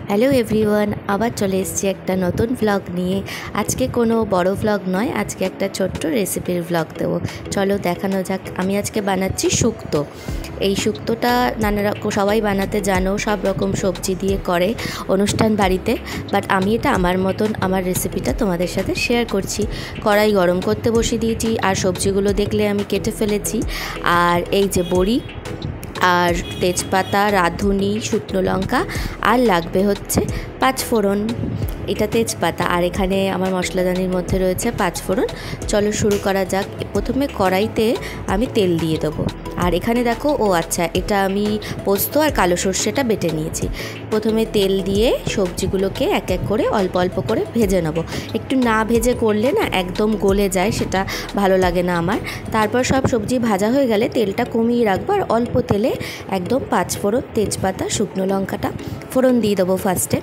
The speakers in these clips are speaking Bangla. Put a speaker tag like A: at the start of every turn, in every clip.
A: হ্যালো এভরিওয়ান, আবার চলে এসেছি একটা নতুন ব্লগ নিয়ে। আজকে কোনো বড় ব্লগ নয়, আজকে একটা ছোট্ট রেসিপির ব্লগ দেবো। চলো দেখানো যাক। আমি আজকে বানাচ্ছি শুক্তো। এই শুক্তোটা সবাই বানাতে জানো, সব রকম সবজি দিয়ে করে অনুষ্ঠান বাড়িতে। বাট আমি এটা আমার মতন আমার রেসিপিটা তোমাদের সাথে শেয়ার করছি। কড়াই গরম করতে বসিয়ে দিয়েছি, আর সবজিগুলো দেখলে আমি কেটে ফেলেছি। আর এই যে বড়ি আর তেজপাতা, রাঁধুনি, শুকনো লঙ্কা, আর লাগবে হচ্ছে পাঁচফোড়ন। এটা তেজপাতা, আর এখানে আমার মশলাদানির মধ্যে রয়েছে পাঁচফোড়ন। চলো শুরু করা যাক। প্রথমে কড়াইতে আমি তেল দিয়ে দেবো। আর এখানে দেখো, আচ্ছা, এটা আমি পোস্ত আর কালো সর্ষেটা বেটে নিয়েছি। প্রথমে তেল দিয়ে সবজিগুলোকে এক এক করে অল্প অল্প করে ভেজে নেবো। একটু না ভেজে করলে না একদম গলে যায়, সেটা ভালো লাগে না আমার। তারপর সব সবজি ভাজা হয়ে গেলে তেলটা কমিয়ে রাখবো, আর অল্প তেলে একদম পাঁচফোড়ন, তেজপাতা, শুকনো লঙ্কাটা ফোড়ন দিয়ে দেবো ফার্স্টে।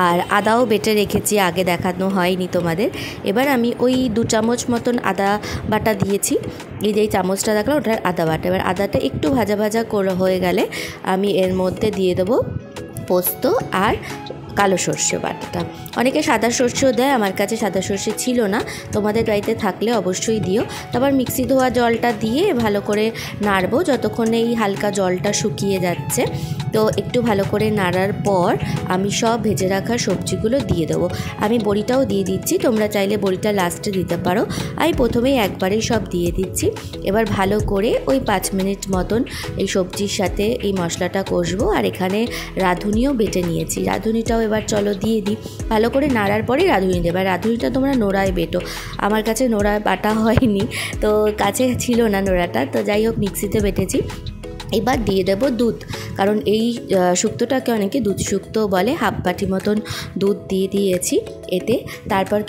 A: আর আদাও বেটে রেখেছি, আগে দেখানো হয়নি তোমাদের। এবার আমি ওই 2 চামচ মতন আদা বাটা দিয়েছি। এই যে চামচটা দেখলাম, ওটার আদা বাটা। এবার আদাটা একটু ভাজা ভাজা করে হয়ে গেলে আমি এর মধ্যে দিয়ে দেবো পোস্ত আর কালো সর্ষে বাটাটা। অনেকে সাদা সর্ষেও দেয়, আমার কাছে সাদা সর্ষে ছিল না, তোমাদের বাড়িতে থাকলে অবশ্যই দিও। তারপর মিক্সি ধোয়া জলটা দিয়ে ভালো করে নাড়বো যতক্ষণে এই হালকা জলটা শুকিয়ে যাচ্ছে। তো একটু ভালো করে নাড়ার পর আমি সব ভেজে রাখা সবজিগুলো দিয়ে দেবো। আমি বড়িটাও দিয়ে দিচ্ছি, তোমরা চাইলে বড়িটা লাস্টে দিতে পারো। আমি প্রথমেই একবারেই সব দিয়ে দিচ্ছি। এবার ভালো করে ওই 5 মিনিট মতন এই সবজির সাথে এই মশলাটা কষবো। আর এখানে রাঁধুনিও বেটে নিয়েছি, রাঁধুনিটাও এবার চলো দিয়ে দিই। ভালো করে নাড়ার পরেই রাঁধুনি দেবে। রাঁধুনিটা তোমরা নোড়ায় বেটো, আমার কাছে নোড়ায় বাটা হয়নি, তো কাছে ছিল না নোড়াটা, তো যাই হোক মিক্সিতে বেটেছি। এবার দিয়ে দেবো দুধ, কারণ এই শুক্তোটাকে অনেকে দুধ শুক্তো বলে। হাফ বাটি মতন দুধ দিয়ে দিয়েছি এতে। তারপর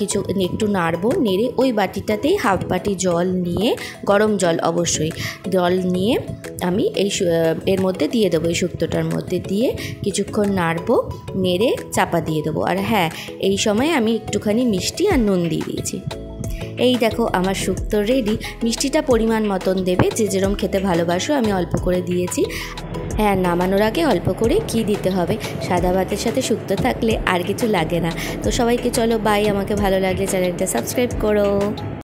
A: একটু নাড়বো, নেড়ে ওই বাটিটাতেই হাফ বাটি জল নিয়ে, গরম জল অবশ্যই, জল নিয়ে আমি এর মধ্যে দিয়ে দেবো। এই শুক্তোটার মধ্যে দিয়ে কিছুক্ষণ নাড়বো, নেড়ে চাপা দিয়ে দেবো। আর হ্যাঁ, এই সময় আমি একটুখানি মিষ্টি আর নুন দিয়ে দিয়েছি। এই দেখো আমার শুক্তো রেডি। মিষ্টিটা পরিমাণ মতন দেবে, যে যেরকম খেতে ভালোবাসো। আমি অল্প করে দিয়েছি। হ্যাঁ, নামানোর আগে অল্প করে ঘি দিতে হবে। সাদা ভাতের সাথে শুক্তো থাকলে আর কিছু লাগে না। তো সবাইকে চলো বাই। আমাকে ভালো লাগলে চ্যানেলটা সাবস্ক্রাইব করো।